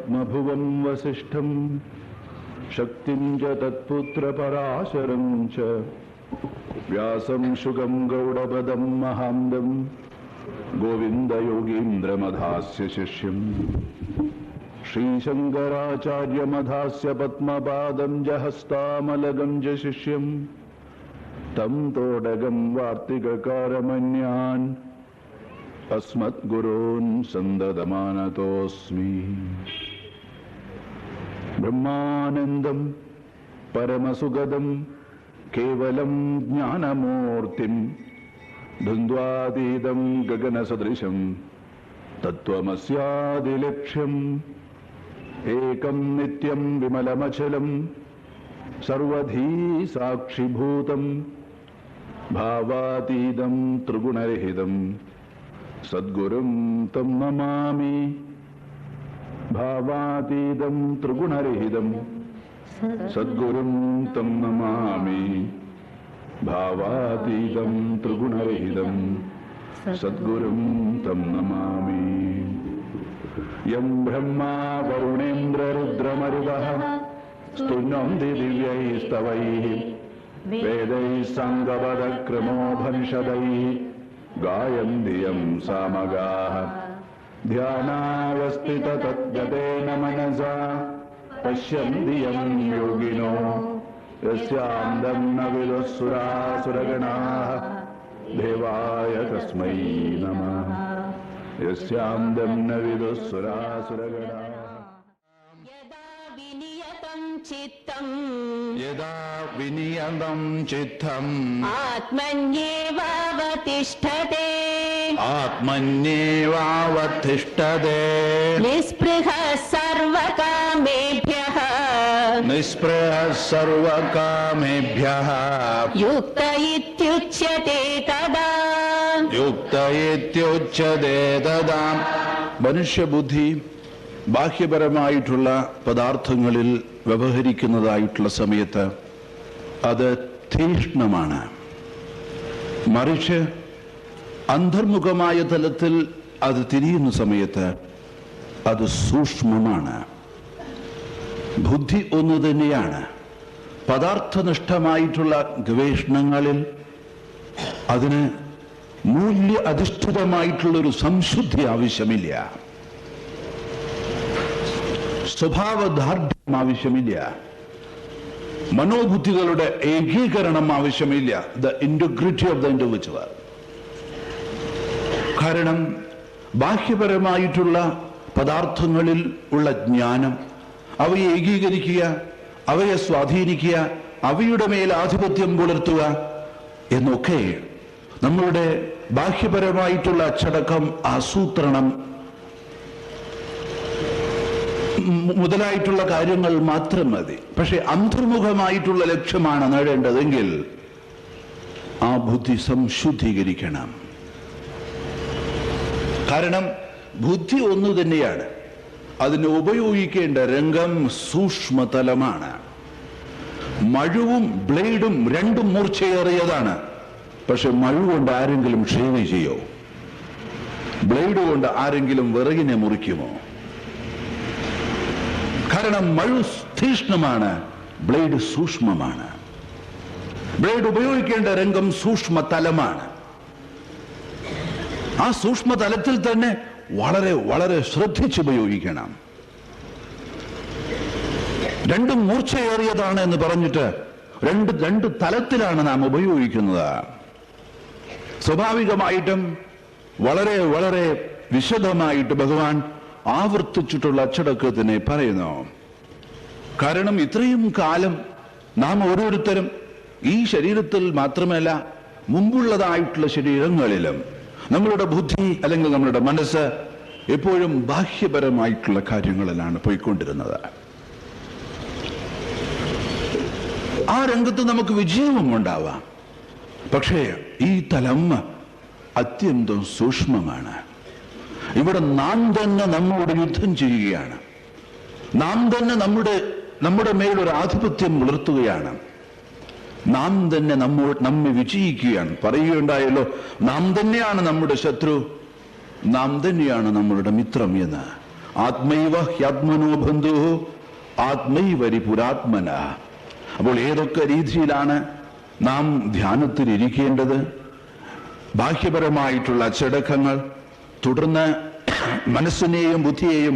പത്മഭുവം വസിഷ്ഠം ശക്തിം ച തത്പുത്രപരാശരം ച വ്യാസം ശുകം ഗൗഡപദം മഹാന്തം ഗോവിന്ദയോഗീന്ദ്രമധാസ്യ ശിഷ്യം ശ്രീശങ്കരാചാര്യമധാസ്യ പത്മപാദം ച ഹസ്താമലകം ച ശിഷ്യം തം തോടകം വാർത്തികകാരമന്യാൻ അസ്മദ്ഗുരൂൻ സന്തതമാനതോസ്മി. ബ്രഹ്മാനന്ദം പരമസുഗതം കേവലം ജ്ഞാനമൂർത്തിം ദ്വന്ദ്വാതീതം ഗഗനസദൃശം തത്വമസ്യാദിലക്ഷ്യം ഏകം നിത്യം വിമലമചലം സർവധീ സാക്ഷിഭൂതം ഭാവാതീതം ത്രിഗുണരഹിതം സദ്ഗുരും തം നമാമി. ഭാവാതീതം ത്രിഗുണരഹിതം സദ്ഗുരും തം നമാമി. ഭാവാതീതം ത്രിഗുണരഹിതം സദ്ഗുരും തം നമാമി. യം ബ്രഹ്മാ വരുണേന്ദ്രരുദ്രമരുതഃ സ്തുന്വന്തി ദിവ്യൈസ്തവൈഃ വേദൈഃ സാംഗപദക്രമോപനിഷദൈഃ ഗായന്തി യം സാമഗാഃ. ധ്യാനാവസ്ഥിതതദ്ഗതേന മനസാ പശ്യന്തി യം യോഗിനോ യസ്യാന്തം ന വിദുഃസുരാസുരഗണാഃ ദേവായ തസ്മൈ നമഃ. യസ്യാന്തം ന വിദുഃസുരാസുരഗണാഃ. യദാ വിനിയതം ചിത്തം ആത്മന്യേവാവതിഷ്ഠതേ ആത്മന്യേവാവതിഷ്ഠതേ നിസ്പൃഹഃ സർവകാമേഭ്യഃ നിസ്പൃഹഃ സർവകാമേഭ്യഃ യുക്ത ഇത്യുച്യതേ തദാ. യുക്ത ഇത്യുച്യതേ തദാ. മനുഷ്യബുദ്ധി ബാഹ്യപരമായിട്ടുള്ള പദാർത്ഥങ്ങളിൽ വ്യവഹരിക്കുന്നതായിട്ടുള്ള സമയത്ത് അത് തീക്ഷ്ണമാണ്. മറിച്ച് അന്തർമുഖമായ തലത്തിൽ അത് തിരിയുന്ന സമയത്ത് അത് സൂക്ഷ്മമാണ്. ബുദ്ധി ഒന്നു തന്നെയാണ്. പദാർത്ഥനിഷ്ഠമായിട്ടുള്ള ഗവേഷണങ്ങളിൽ അതിന് മൂല്യ അധിഷ്ഠിതമായിട്ടുള്ളൊരു സംശുദ്ധി ആവശ്യമില്ല, സ്വഭാവദാർഢ്യം ആവശ്യമില്ല, മനോബുദ്ധികളുടെ ഏകീകരണം ആവശ്യമില്ല. The integrity of the individual. കാരണം ബാഹ്യപരമായിട്ടുള്ള പദാർത്ഥങ്ങളിൽ ഉള്ള ജ്ഞാനം, അവയെ ഏകീകരിക്കുക, അവയെ സ്വാധീനിക്കുക, അവയുടെ മേൽ ആധിപത്യം പുലർത്തുക എന്നൊക്കെ നമ്മളുടെ ബാഹ്യപരമായിട്ടുള്ള അച്ചടക്കം, ആസൂത്രണം മുതലായിട്ടുള്ള കാര്യങ്ങൾ മാത്രം മതി. പക്ഷെ അന്തർമുഖമായിട്ടുള്ള ലക്ഷ്യമാണ് നേടേണ്ടതെങ്കിൽ ആ ബുദ്ധി സംശുദ്ധീകരിക്കണം. കാരണം ബുദ്ധി ഒന്നു തന്നെയാണ്. അതിനെ ഉപയോഗിക്കേണ്ട രംഗം സൂക്ഷ്മതലമാണ്. മഴുവും ബ്ലേഡും രണ്ടും മൂർച്ചയേറിയതാണ്. പക്ഷെ മഴു കൊണ്ട് ആരെങ്കിലും ഷേവ് ചെയ്യോ? ബ്ലേഡ് കൊണ്ട് ആരെങ്കിലും വിറകിനെ മുറിക്കുമോ? കാരണം മഴു തീക്ഷ്ണമാണ്, ബ്ലേഡ് സൂക്ഷ്മമാണ്. ബ്ലേഡ് ഉപയോഗിക്കേണ്ട രംഗം സൂക്ഷ്മതലമാണ്. ആ സൂക്ഷ്മതലത്തിൽ തന്നെ വളരെ വളരെ ശ്രദ്ധിച്ചുപയോഗിക്കണം. രണ്ടും മൂർച്ചയേറിയതാണ് എന്ന് പറഞ്ഞിട്ട് രണ്ട് തലത്തിലാണ് നാം ഉപയോഗിക്കുന്നത്. സ്വാഭാവികമായിട്ടും വളരെ വളരെ വിശദമായിട്ട് ഭഗവാൻ ആവർത്തിച്ചിട്ടുള്ള അച്ചടക്കത്തിനെ പറയുന്നു. കാരണം ഇത്രയും കാലം നാം ഓരോരുത്തരും ഈ ശരീരത്തിൽ മാത്രമല്ല മുമ്പുള്ളതായിട്ടുള്ള ശരീരങ്ങളിലും നമ്മളുടെ ബുദ്ധി അല്ലെങ്കിൽ നമ്മളുടെ മനസ്സ് എപ്പോഴും ബാഹ്യപരമായിട്ടുള്ള കാര്യങ്ങളിലാണ് പോയിക്കൊണ്ടിരുന്നത്. ആ രംഗത്ത് നമുക്ക് വിജയവും ഉണ്ടാവാം. പക്ഷേ ഈ തലം അത്യന്തം സൂക്ഷ്മമാണ്. ഇവിടെ നാം തന്നെ നമ്മോട് യുദ്ധം ചെയ്യുകയാണ്. നാം തന്നെ നമ്മുടെ മേലൊരു ആധിപത്യം പുലർത്തുകയാണ്. നാം തന്നെ നമ്മെ വിജയിക്കുകയാണ്. പറയുകയുണ്ടായല്ലോ, നാം തന്നെയാണ് നമ്മുടെ ശത്രു, നാം തന്നെയാണ് നമ്മളുടെ മിത്രം എന്ന്. ആത്മൈവ ഹ്യാത്മനോ ബന്ധു ആത്മൈവരി പുരാത്മന. അപ്പോൾ ഏതൊക്കെ രീതിയിലാണ് നാം ധ്യാനത്തിൽ ഇരിക്കേണ്ടത്? ബാഹ്യപരമായിട്ടുള്ള അച്ചടക്കങ്ങൾ, തുടർന്ന് മനസ്സിനെയും ബുദ്ധിയെയും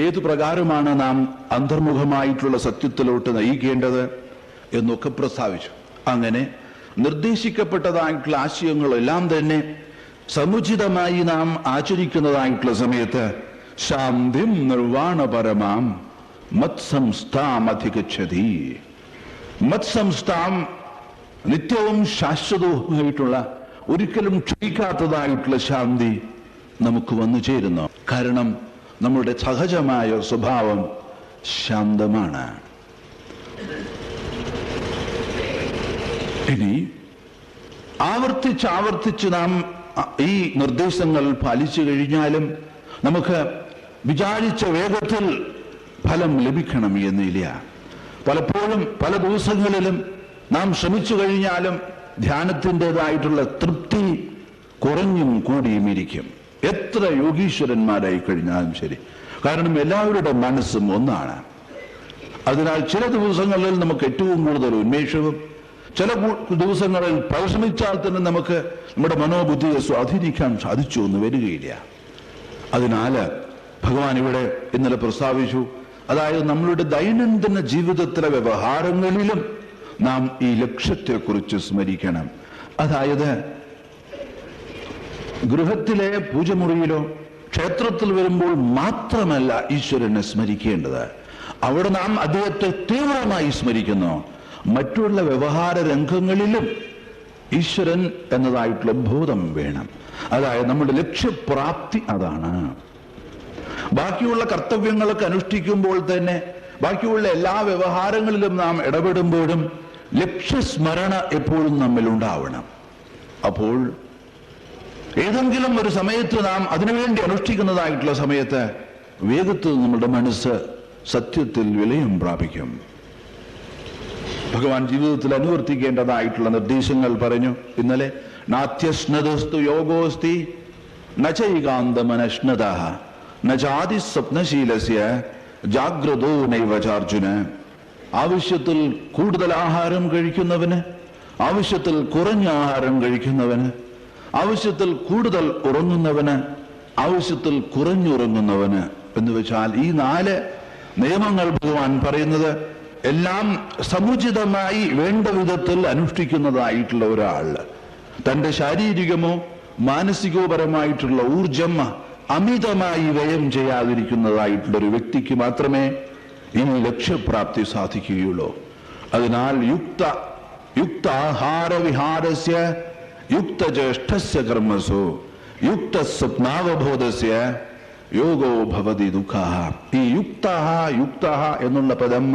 ഏതു പ്രകാരമാണ് നാം അന്തർമുഖമായിട്ടുള്ള സത്യത്തിലോട്ട് നയിക്കേണ്ടത് എന്നൊക്കെ പ്രസ്താവിച്ചു. അങ്ങനെ നിർദ്ദേശിക്കപ്പെട്ടതായിട്ടുള്ള ആശയങ്ങളെല്ലാം തന്നെ സമുചിതമായി നാം ആചരിക്കുന്നതായിട്ടുള്ള സമയത്ത് ശാന്തിം നിർവാണപരമാം മത്സംസ്ഥാം അധിഗച്ഛതി. മത്സംസ്ഥാം നിത്യവും ശാശ്വതവുമായിട്ടുള്ള ഒരിക്കലും ക്ഷയിക്കാത്തതായിട്ടുള്ള ശാന്തി നമുക്ക് വന്നു ചേരുന്നു. കാരണം നമ്മുടെ സഹജമായ സ്വഭാവം ശാന്തമാണ്. ഇനി ആവർത്തിച്ച് നാം ഈ നിർദ്ദേശങ്ങൾ പാലിച്ചു കഴിഞ്ഞാലും നമുക്ക് വിചാരിച്ച വേഗത്തിൽ ഫലം ലഭിക്കണം എന്നില്ല. പലപ്പോഴും പല ദിവസങ്ങളിലും നാം ശ്രമിച്ചു കഴിഞ്ഞാലും ധ്യാനത്തിൻ്റെതായിട്ടുള്ള തൃപ്തി കുറഞ്ഞും കൂടിയും ഇരിക്കും. എത്ര യോഗീശ്വരന്മാരായി കഴിഞ്ഞാലും ശരി. കാരണം എല്ലാവരുടെ മനസ്സും ഒന്നാണ്. അതിനാൽ ചില ദിവസങ്ങളിൽ നമുക്ക് ഏറ്റവും കൂടുതൽ ഉന്മേഷവും, ചില ദിവസങ്ങളിൽ പരിശ്രമിച്ചാൽ തന്നെ നമുക്ക് നമ്മുടെ മനോബുദ്ധിയെ സ്വാധീനിക്കാൻ സാധിച്ചു എന്ന് വരികയില്ല. അതിനാൽ ഭഗവാൻ ഇവിടെ ഇന്നലെ പ്രസ്താവിച്ചു, അതായത് നമ്മളുടെ ദൈനംദിന ജീവിതത്തിലെ വ്യവഹാരങ്ങളിലും നാം ഈ ലക്ഷ്യത്തെക്കുറിച്ച് സ്മരിക്കണം. അതായത് ഗൃഹത്തിലെ പൂജമുറിയിലോ ക്ഷേത്രത്തിൽ വരുമ്പോൾ മാത്രമല്ല ഈശ്വരനെ സ്മരിക്കേണ്ടത്. അവിടെ നാം അദ്ദേഹത്തെ തീവ്രമായി സ്മരിക്കുന്നു. മറ്റുള്ള വ്യവഹാര രംഗങ്ങളിലും ഈശ്വരൻ എന്നതായിട്ടുള്ള ബോധം വേണം. അതായത് നമ്മുടെ ലക്ഷ്യപ്രാപ്തി അതാണ്. ബാക്കിയുള്ള കർത്തവ്യങ്ങളൊക്കെ അനുഷ്ഠിക്കുമ്പോൾ തന്നെ, ബാക്കിയുള്ള എല്ലാ വ്യവഹാരങ്ങളിലും നാം ഇടപെടുമ്പോഴും ലക്ഷ്യസ്മരണ എപ്പോഴും നമ്മിൽ ഉണ്ടാവണം. അപ്പോൾ ഏതെങ്കിലും ഒരു സമയത്ത് നാം അതിനുവേണ്ടി അനുഷ്ഠിക്കുന്നതായിട്ടുള്ള സമയത്ത് വേഗത്തിൽ നമ്മുടെ മനസ്സ് സത്യത്തിൽ വിലയം പ്രാപിക്കും. ഭഗവാൻ ജീവിതത്തിൽ അനുവർത്തിക്കേണ്ടതായിട്ടുള്ള നിർദ്ദേശങ്ങൾ പറഞ്ഞു ഇന്നലെ. നാത്യശ്നതസ്തു യോഗോസ്തി നചൈകാന്തമനശ്നത നചാതി സ്വപ്നശീലസ്യ ജാഗ്രതോ നൈവചാർജുന. ആവശ്യത്തിൽ കൂടുതൽ ആഹാരം കഴിക്കുന്നവന്, ആവശ്യത്തിൽ കുറഞ്ഞ ആഹാരം കഴിക്കുന്നവന്, ആവശ്യത്തിൽ കൂടുതൽ ഉറങ്ങുന്നവന്, ആവശ്യത്തിൽ കുറഞ്ഞുറങ്ങുന്നവന് എന്ന് വെച്ചാൽ ഈ 4 നിയമങ്ങൾ ഭഗവാൻ പറയുന്നത് എല്ലാം സമുചിതമായി വേണ്ട വിധത്തിൽ അനുഷ്ഠിക്കുന്നതായിട്ടുള്ള ഒരാൾ തന്റെ ശാരീരികമോ മാനസികോപരമായിട്ടുള്ള ഊർജം അമിതമായി വ്യയം ചെയ്യാതിരിക്കുന്നതായിട്ടുള്ള ഒരു വ്യക്തിക്ക് മാത്രമേ ഇനി ലക്ഷ്യപ്രാപ്തി സാധിക്കുകയുള്ളൂ. അതിനാൽ യുക്ത ആഹാര വിഹാരസ്യ യുക്തജ്യേഷ്ഠസ്യ കർമ്മസു യുക്ത സ്വപ്നാവബോധസ്യ യോഗോ ഭവതി ദുഃഖ. ഈ യുക്ത എന്നുള്ള പദം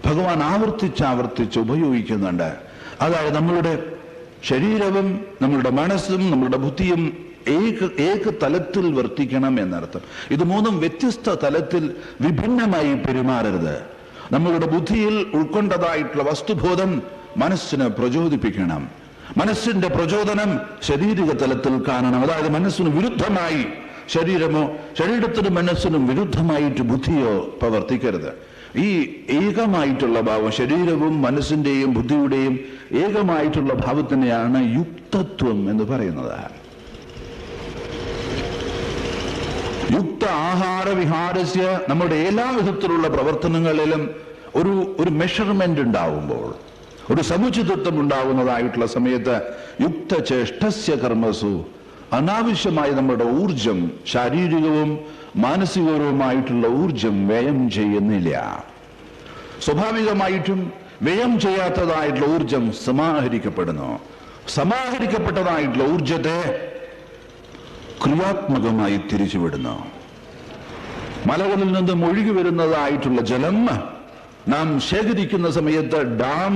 ഭഗവാൻ ആവർത്തിച്ച് ഉപയോഗിക്കുന്നുണ്ട്. അതായത് നമ്മളുടെ ശരീരവും നമ്മളുടെ മനസ്സും നമ്മളുടെ ബുദ്ധിയും ഏക തലത്തിൽ വർത്തിക്കണം എന്നർത്ഥം. ഇത് 3 വ്യത്യസ്ത തലത്തിൽ വിഭിന്നമായി പെരുമാറരുത്. നമ്മളുടെ ബുദ്ധിയിൽ ഉൾക്കൊണ്ടതായിട്ടുള്ള വസ്തുബോധം മനസ്സിനെ പ്രചോദിപ്പിക്കണം. മനസ്സിന്റെ പ്രചോദനം ശാരീരിക തലത്തിൽ കാണണം. അതായത് മനസ്സിന് വിരുദ്ധമായി ശരീരമോ ശരീരത്തിനും മനസ്സിനും വിരുദ്ധമായിട്ട് ബുദ്ധിയോ പ്രവർത്തിക്കരുത്. ഈ ഏകമായിട്ടുള്ള ഭാവം, ശരീരവും മനസ്സിന്റെയും ബുദ്ധിയുടെയും ഏകമായിട്ടുള്ള ഭാവത്തിനെയാണ് യുക്തത്വം എന്ന് പറയുന്നത്. യുക്ത ആഹാര വിഹാരസ്യ, നമ്മുടെ എല്ലാ വിധത്തിലുള്ള പ്രവർത്തനങ്ങളിലും ഒരു മെഷർമെന്റ് ഉണ്ടാവുമ്പോൾ, ഒരു സമുചിതത്വം ഉണ്ടാവുന്നതായിട്ടുള്ള സമയത്ത് യുക്തചേഷ്ടസ്യ കർമ്മസു, അനാവശ്യമായി നമ്മുടെ ഊർജം, ശാരീരികവും മാനസികവുമായിട്ടുള്ള ഊർജം വ്യയം ചെയ്യുന്നില്ല. സ്വാഭാവികമായിട്ടും വ്യയം ചെയ്യാത്തതായിട്ടുള്ള ഊർജം സമാഹരിക്കപ്പെടുന്നു. സമാഹരിക്കപ്പെട്ടതായിട്ടുള്ള ഊർജത്തെ ക്രിയാത്മകമായി തിരിച്ചുവിടുന്നു. മലകളിൽ നിന്നും ഒഴുകി വരുന്നതായിട്ടുള്ള ജലം നാം ശേഖരിക്കുന്ന സമയത്ത് ഡാം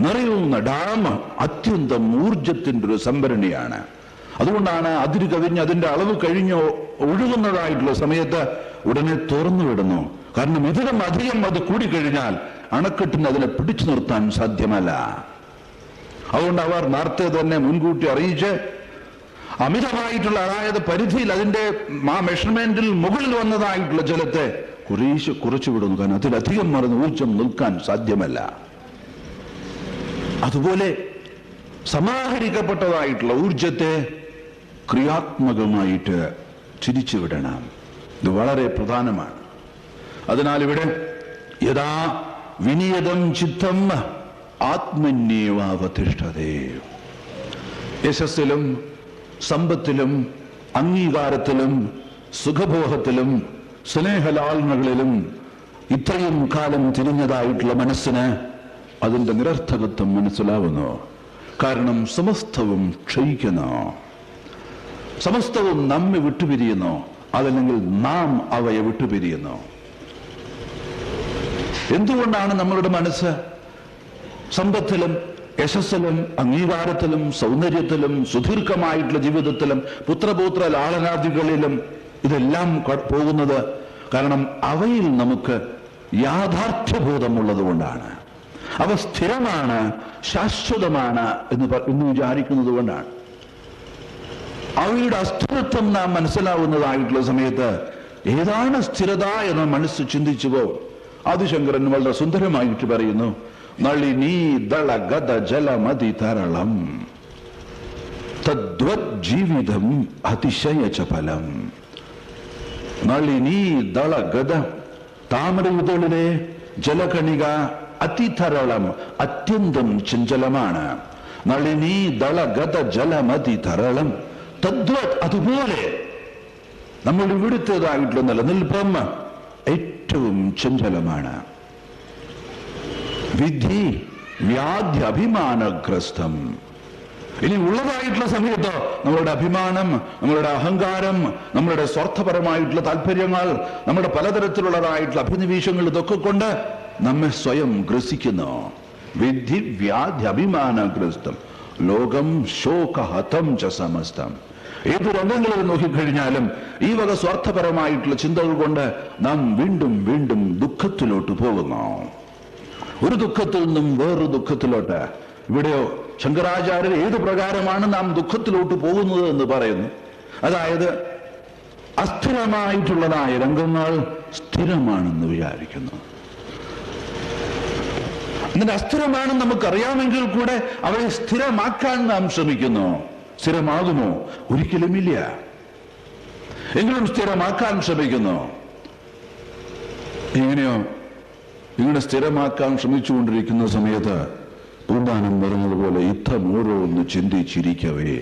നിറയുന്ന ഡാം അത്യന്തം ഊർജത്തിന്റെ ഒരു സംഭരണിയാണ്. അതുകൊണ്ടാണ് അതിര് കവിഞ്ഞ് അതിന്റെ അളവ് കഴിഞ്ഞ് ഒഴുകുന്നതായിട്ടുള്ള സമയത്ത് ഉടനെ തുറന്നു വിടുന്നു. കാരണം ഇതിലും അധികം അത് കൂടിക്കഴിഞ്ഞാൽ അണക്കെട്ടിന് അതിനെ പിടിച്ചു നിർത്താൻ സാധ്യമല്ല. അതുകൊണ്ട് അവർ നേരത്തെ തന്നെ മുൻകൂട്ടി അറിയിച്ച് അമിതമായിട്ടുള്ള, അതായത് പരിധിയിൽ അതിന്റെ ആ മെഷർമെന്റിൽ മുകളിൽ വന്നതായിട്ടുള്ള ജലത്തെ കുറേശ്ശെ കുറച്ചു വിടുന്നു. കാരണം അതിലധികം മറന്ന് ഊർജം നിൽക്കാൻ സാധ്യമല്ല. അതുപോലെ സമാഹരിക്കപ്പെട്ടതായിട്ടുള്ള ഊർജത്തെ ക്രിയാത്മകമായിട്ട് തിരിച്ചുവിടണം. ഇത് വളരെ പ്രധാനമാണ്. അതിനാൽ ഇവിടെ യഥാ വിനിയതം ചിത്തം ആത്മന്യേവാവതിഷ്ഠതേ. യശസ്സിലും സമ്പത്തിലും അംഗീകാരത്തിലും സുഖഭോഗത്തിലും സ്നേഹലാളനകളിലും ഇത്രയും കാലം തിരിഞ്ഞതായിട്ടുള്ള മനസ്സിന് അതിന്റെ നിരർത്ഥകത്വം മനസ്സിലാവുന്നു. കാരണം സമസ്തവും ക്ഷയിക്കുന്നു, സമസ്തവും നമ്മെ വിട്ടുപിരിയുന്നു, അതല്ലെങ്കിൽ നാം അവയെ വിട്ടുപിരിയുന്നു. എന്തുകൊണ്ടാണ് നമ്മളുടെ മനസ്സ് സമ്പത്തിലും യശസ്സിലും അംഗീകാരത്തിലും സൗന്ദര്യത്തിലും സുദീർഘമായിട്ടുള്ള ജീവിതത്തിലും പുത്രപുത്ര ലാളനാദികളിലും ഇതെല്ലാം പോകുന്നത്? കാരണം അവയിൽ നമുക്ക് യാഥാർത്ഥ്യബോധമുള്ളത് കൊണ്ടാണ്. അവ സ്ഥിരമാണ്, ശാശ്വതമാണ് എന്ന് വിചാരിക്കുന്നത് കൊണ്ടാണ്. അവയുടെ അസ്ഥിരത്വം നാം മനസ്സിലാവുന്നതായിട്ടുള്ള സമയത്ത് ഏതാണ് സ്ഥിരത എന്ന് മനസ്സ് ചിന്തിച്ചുവോ, ആദിശങ്കരൻ വളരെ സുന്ദരമായിട്ട് പറയുന്നു, നളിനീ ദള ഗത ജലമതി തരളം തദ്വത് ജീവിതം അതിശയ ചപലം. നളിനീ ദള ഗത, താമരയുതളിലെ ജലകണിക അതിതരളം, അത്യന്തം ചഞ്ചലമാണ്. നളിനീ ദള ഗത ജലമതി തരളം തദ്വത്, അതുപോലെ നമ്മൾ ഇവിടുത്തേതായിട്ടുള്ള നിലനിൽപ്പം ഏറ്റവും ചഞ്ചലമാണ്. വിധി വ്യാധി അഭിമാനഗ്രസ്തം. ഇനി ഉള്ളതായിട്ടുള്ള സമയത്ത് നമ്മളുടെ അഭിമാനം, നമ്മളുടെ അഹങ്കാരം, നമ്മളുടെ സ്വാർത്ഥപരമായിട്ടുള്ള താല്പര്യങ്ങൾ, നമ്മുടെ പലതരത്തിലുള്ളതായിട്ടുള്ള അഭിനിവേശങ്ങൾ, ഇതൊക്കെ കൊണ്ട് നമ്മെ സ്വയം ഗ്രസിക്കുന്നു. വിധി വ്യാധി അഭിമാനഗ്രസ്തം ലോകം ശോകഹതം ച സമസ്തം. ഏത് രംഗങ്ങളിൽ നോക്കിക്കഴിഞ്ഞാലും ഈ വക സ്വാർത്ഥപരമായിട്ടുള്ള ചിന്തകൾ കൊണ്ട് നാം വീണ്ടും വീണ്ടും ദുഃഖത്തിലോട്ട് പോകുന്നു. ഒരു ദുഃഖത്തിൽ നിന്നും വേറൊരു ദുഃഖത്തിലോട്ട്. ഇവിടെയോ ശങ്കരാചാര്യർ ഏത് പ്രകാരമാണ് നാം ദുഃഖത്തിലോട്ട് പോകുന്നത് എന്ന് പറയുന്നു. അതായത് അസ്ഥിരമായിട്ടുള്ളതായ രംഗങ്ങൾ സ്ഥിരമാണെന്ന് വിചാരിക്കുന്നു. എന്നിട്ട് അസ്ഥിരമാണെന്ന് നമുക്കറിയാമെങ്കിൽ കൂടെ അവയെ സ്ഥിരമാക്കാൻ നാം ശ്രമിക്കുന്നു. സ്ഥിരമാകുമോ? ഒരിക്കലുമില്ല. എങ്കിലും സ്ഥിരമാക്കാൻ ശ്രമിക്കുന്നു. എങ്ങനെയോ ഇങ്ങനെ സ്ഥിരമാക്കാൻ ശ്രമിച്ചുകൊണ്ടിരിക്കുന്ന സമയത്ത് പൂന്താനം പറഞ്ഞതുപോലെ യുദ്ധം ഓരോന്ന് ചിന്തിച്ചിരിക്കവേ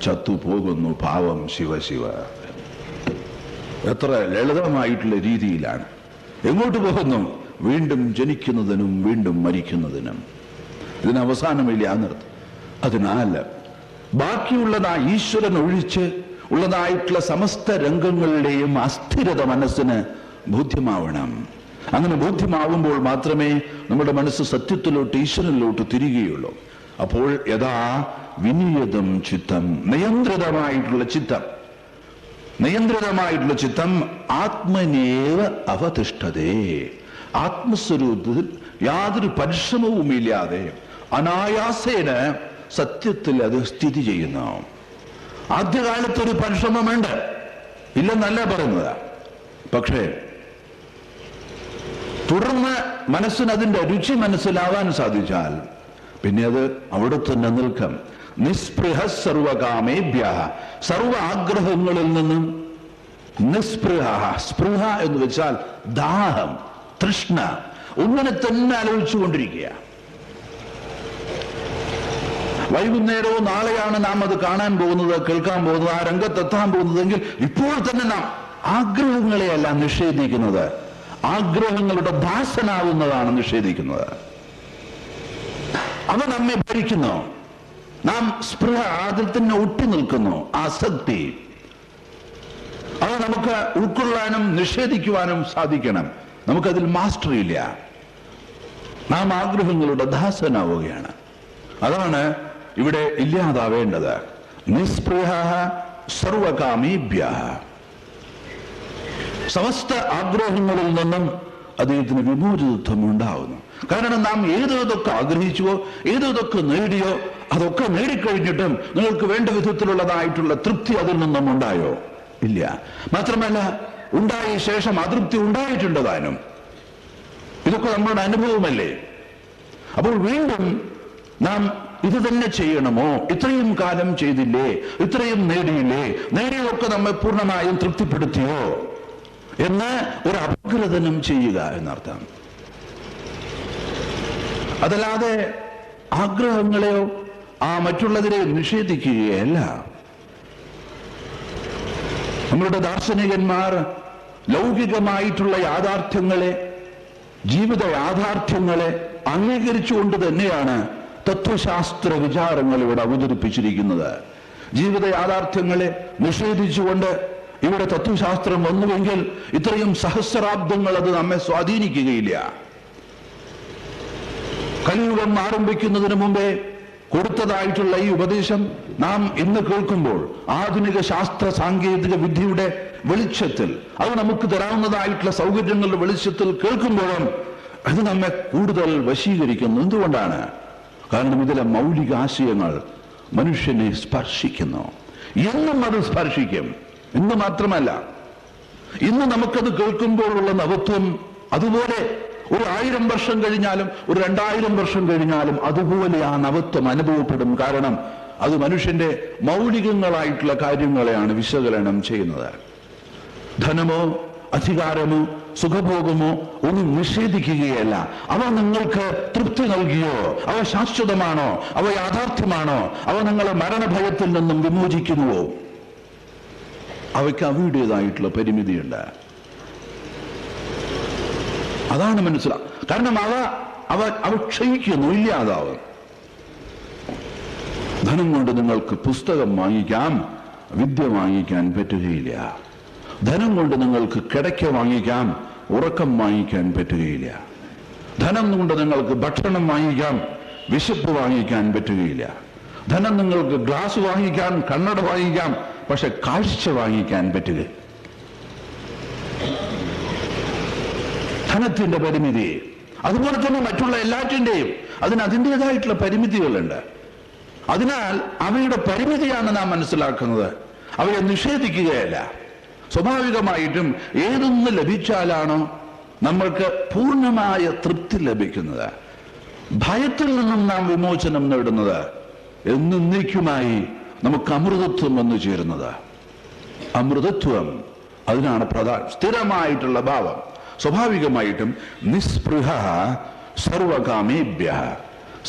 ചത്തുപോകുന്നു പാവം ശിവശിവ. എത്ര ലളിതമായിട്ടുള്ള രീതിയിലാണ്. എങ്ങോട്ട് പോകുന്നു? വീണ്ടും ജനിക്കുന്നതിനും വീണ്ടും മരിക്കുന്നതിനും. ഇതിന് അവസാനമില്ല എന്നർത്ഥം. അതിനാൽ ബാക്കിയുള്ളതാ ഈശ്വരൻ ഒഴിച്ച് ഉള്ളതായിട്ടുള്ള സമസ്ത രംഗങ്ങളുടെയും അസ്ഥിരത മനസ്സിന് ബോധ്യമാവണം. അങ്ങനെ ബോധ്യമാവുമ്പോൾ മാത്രമേ നമ്മുടെ മനസ്സ് സത്യത്തിലോട്ട് ഈശ്വരനിലോട്ട് തിരികെയുള്ളൂ. അപ്പോൾ യഥാ വിനിയതം ചിത്തം, നിയന്ത്രിതമായിട്ടുള്ള ചിത്തം, നിയന്ത്രിതമായിട്ടുള്ള ചിത്തം ആത്മനേവ അവതിഷ്ഠതേ. ആത്മസ്വരൂപത്തിൽ യാതൊരു പരിശ്രമവുമില്ലാതെ അനായാസേന സത്യത്തിൽ അത് സ്ഥിതി ചെയ്യുന്നു. ആദ്യകാലത്തൊരു പരിശ്രമമുണ്ട്, ഇല്ലെന്നല്ല പറയുന്നത്. പക്ഷേ തുടർന്ന് മനസ്സിന് അതിന്റെ രുചി മനസ്സിലാവാൻ സാധിച്ചാൽ പിന്നെ അത് അവിടെ തന്നെ നിൽക്കും. നിസ്പൃഹ സർവകാമേഭ്യ, സർവ ആഗ്രഹങ്ങളിൽ നിന്നും നിസ്പൃഹ. സ്പൃഹ എന്ന് വെച്ചാൽ ദാഹം, തൃഷ്ണ, ഒന്നിനെ തന്നെ ആലോചിച്ചുകൊണ്ടിരിക്കുക. വൈകുന്നേരവും നാളെയാണ് നാം അത് കാണാൻ പോകുന്നത്, കേൾക്കാൻ പോകുന്നത്, ആ രംഗത്തെത്താൻ പോകുന്നതെങ്കിൽ ഇപ്പോൾ തന്നെ നാം ആഗ്രഹങ്ങളെയല്ല നിഷേധിക്കുന്നത്, ആഗ്രഹങ്ങളുടെ ദാസനാവുന്നതാണ് നിഷേധിക്കുന്നത്. അവ നമ്മെ ഭരിക്കുന്നു. നാം സ്പൃഹ അതിൽ തന്നെ ഒട്ടി നിൽക്കുന്നു. ആസക്തി അത് നമുക്ക് ഉൾക്കൊള്ളാനും നിഷേധിക്കുവാനും സാധിക്കണം. നമുക്കതിൽ മാസ്റ്റർ ഇല്ല. നാം ആഗ്രഹങ്ങളുടെ ദാസനാവുകയാണ്. അതാണ് ഇവിടെ ഇല്ലാതാവേണ്ടത്. നിസ്പൃഹ സർവകാമീഭ്യ, സമസ്ത ആഗ്രഹങ്ങളിൽ നിന്നും അദ്ദേഹത്തിന് വിമോചിതത്വം ഉണ്ടാവുന്നു. കാരണം നാം ഏതൊക്കെ ആഗ്രഹിച്ചുവോ, ഏതൊക്കെ നേടിയോ, അതൊക്കെ നേടിക്കഴിഞ്ഞിട്ടും നിങ്ങൾക്ക് വേണ്ട വിധത്തിലുള്ളതായിട്ടുള്ള തൃപ്തി അതിൽ നിന്നും ഉണ്ടായോ? ഇല്ല. മാത്രമല്ല, ഉണ്ടായ ശേഷം അതൃപ്തി ഉണ്ടായിട്ടുണ്ട് താനും. ഇതൊക്കെ നമ്മളുടെ അനുഭവമല്ലേ? അപ്പോൾ വീണ്ടും നാം ഇത് തന്നെ ചെയ്യണമോ? ഇത്രയും കാലം ചെയ്തില്ലേ? ഇത്രയും നേടിയില്ലേ? നേടിയതൊക്കെ നമ്മെ പൂർണ്ണമായും തൃപ്തിപ്പെടുത്തിയോ എന്ന് ഒരു അപഗ്രഥനം ചെയ്യുക എന്നർത്ഥം. അതല്ലാതെ ആഗ്രഹങ്ങളെയോ മറ്റുള്ളതിനെ നിഷേധിക്കുകയല്ല. നമ്മളുടെ ദാർശനികന്മാർ ലൗകികമായിട്ടുള്ള യാഥാർത്ഥ്യങ്ങളെ, ജീവിത യാഥാർത്ഥ്യങ്ങളെ അംഗീകരിച്ചുകൊണ്ട് തന്നെയാണ് തത്വശാസ്ത്ര വിചാരങ്ങൾ ഇവിടെ അവതരിപ്പിച്ചിരിക്കുന്നത്. ജീവിത യാഥാർത്ഥ്യങ്ങളെ നിഷേധിച്ചുകൊണ്ട് ഇവിടെ തത്വശാസ്ത്രം വന്നുവെങ്കിൽ ഇത്രയും സഹസ്രാബ്ദങ്ങൾ അത് നമ്മെ സ്വാധീനിക്കുകയില്ല. കലിയുഗം ആരംഭിക്കുന്നതിന് മുമ്പേ കൊടുത്തതായിട്ടുള്ള ഈ ഉപദേശം നാം ഇന്ന് കേൾക്കുമ്പോൾ ആധുനിക ശാസ്ത്ര സാങ്കേതിക വിദ്യയുടെ വെളിച്ചത്തിൽ, അത് നമുക്ക് തരാവുന്നതായിട്ടുള്ള സൗകര്യങ്ങളുടെ വെളിച്ചത്തിൽ കേൾക്കുമ്പോഴും അത് നമ്മെ കൂടുതൽ വശീകരിക്കുന്നു. എന്തുകൊണ്ടാണ്? കാരണം ഇതിലെ മൗലിക ആശയങ്ങൾ മനുഷ്യനെ സ്പർശിക്കുന്നു. എന്നും അത് സ്പർശിക്കും. ഇന്ന് മാത്രമല്ല, ഇന്ന് നമുക്കത് കേൾക്കുമ്പോഴുള്ള നവത്വം അതുപോലെ ഒരു 1000 വർഷം കഴിഞ്ഞാലും ഒരു 2000 വർഷം കഴിഞ്ഞാലും അതുപോലെ ആ നവത്വം അനുഭവപ്പെടും. കാരണം അത് മനുഷ്യന്റെ മൗലികങ്ങളായിട്ടുള്ള കാര്യങ്ങളെയാണ് വിശകലനം ചെയ്യുന്നത്. ധനമോ അധികാരമോ സുഖഭോഗമോ ഒന്നും നിഷേധിക്കുകയല്ല. അവ നിങ്ങൾക്ക് തൃപ്തി നൽകിയോ? അവ ശാശ്വതമാണോ? അവ യാഥാർത്ഥ്യമാണോ? അവ നിങ്ങളെ മരണഭയത്തിൽ നിന്നും വിമോചിക്കുന്നുവോ? അവയ്ക്ക് അവയുടേതായിട്ടുള്ള പരിമിതിയുണ്ട്. അതാണ് മനസ്സിലാവും. കാരണം അവ ക്ഷയിക്കുന്നു, ഇല്ലാതാവും. ധനം കൊണ്ട് നിങ്ങൾക്ക് പുസ്തകം വാങ്ങിക്കാം, വിദ്യ വാങ്ങിക്കാൻ പറ്റുകയില്ല. ധനം കൊണ്ട് നിങ്ങൾക്ക് കിടക്ക വാങ്ങിക്കാം, ഉറക്കം വാങ്ങിക്കാൻ പറ്റുകയില്ല. ധനം കൊണ്ട് നിങ്ങൾക്ക് ഭക്ഷണം വാങ്ങിക്കാം, വിശപ്പ് വാങ്ങിക്കാൻ പറ്റുകയില്ല. ധനം നിങ്ങൾക്ക് ഗ്ലാസ് വാങ്ങിക്കാൻ, കണ്ണട വാങ്ങിക്കാം, പക്ഷെ കാഴ്ച വാങ്ങിക്കാൻ പറ്റുക. ധനത്തിന്റെ പരിമിതി, അതുപോലെ തന്നെ മറ്റുള്ള എല്ലാറ്റിന്റെയും അതിൻ്റെതായിട്ടുള്ള പരിമിതികളുണ്ട്. അതിനാൽ അവയുടെ പരിമിതിയാണ് നാം മനസ്സിലാക്കുന്നത്. അവയെ നിഷേധിക്കുകയല്ല. സ്വാഭാവികമായിട്ടും ഏതൊന്ന് ലഭിച്ചാലാണോ നമ്മൾക്ക് പൂർണ്ണമായ തൃപ്തി ലഭിക്കുന്നത്, ഭയത്തിൽ നിന്നും നാം വിമോചനം നേടുന്നത്, എന്നേക്കുമായി നമുക്ക് അമൃതത്വം വന്നു ചേരുന്നത്. അമൃതത്വം അതിനാണ് സ്ഥിരമായിട്ടുള്ള ഭാവം. സ്വാഭാവികമായിട്ടും നിസ്പൃഹ സർവകാമേഭ്യ,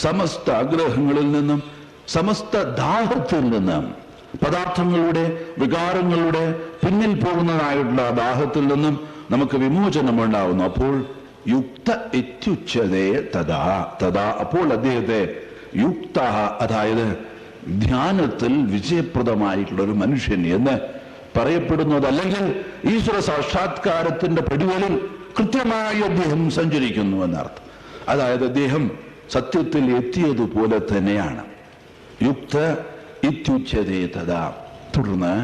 സമസ്ത ആഗ്രഹങ്ങളിൽ നിന്നും സമസ്ത ദാഹത്തിൽ നിന്നും, പദാർത്ഥങ്ങളുടെ വികാരങ്ങളുടെ പിന്നിൽ പോകുന്നതായിട്ടുള്ള ദാഹത്തിൽ നിന്നും നമുക്ക് വിമോചനം ഉണ്ടാവുന്നു. അപ്പോൾ യുക്ത ഇത്യുച്യതേ തഥാ അപ്പോൾ അദ്ദേഹത്തെ യുക്ത, അതായത് ധ്യാനത്തിൽ വിജയപ്രദമായിട്ടുള്ള ഒരു മനുഷ്യൻ എന്ന് പറയപ്പെടുന്നത്, അല്ലെങ്കിൽ ഈശ്വര സാക്ഷാത്കാരത്തിന്റെ പടികളിൽ കൃത്യമായി അദ്ദേഹം സഞ്ചരിക്കുന്നു എന്നർത്ഥം. അതായത് അദ്ദേഹം സത്യത്തിൽ എത്തിയതുപോലെ തന്നെയാണ്. യുക്ത ഇത്യുച്യതേ തഥാ. തുടർന്ന്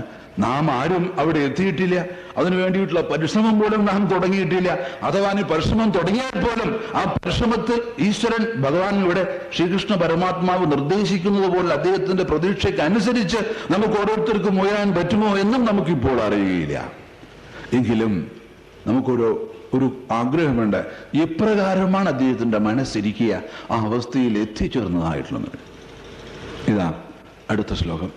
നാം ആരും അവിടെ എത്തിയിട്ടില്ല, അതിനു വേണ്ടിയിട്ടുള്ള പരിശ്രമം പോലും നാം തുടങ്ങിയിട്ടില്ല. അഥവാ ഈ പരിശ്രമം തുടങ്ങിയാൽ പോലും ആ പരിശ്രമത്തിൽ ഈശ്വരൻ ഭഗവാനിലൂടെ ശ്രീകൃഷ്ണ പരമാത്മാവ് നിർദ്ദേശിക്കുന്നത് പോലെ അദ്ദേഹത്തിന്റെ പ്രതീക്ഷയ്ക്ക് അനുസരിച്ച് നമുക്ക് ഓരോരുത്തർക്കും ഉയരാൻ പറ്റുമോ എന്നും നമുക്കിപ്പോൾ അറിയുകയില്ല. എങ്കിലും നമുക്കൊരു ആഗ്രഹമുണ്ട്, എപ്രകാരമാണ് അദ്ദേഹത്തിന്റെ മനസ്സിരിക്കുക ആ അവസ്ഥയിൽ എത്തിച്ചേർന്നതായിട്ടുള്ളത്. ഇതാ അടുത്ത ശ്ലോകം.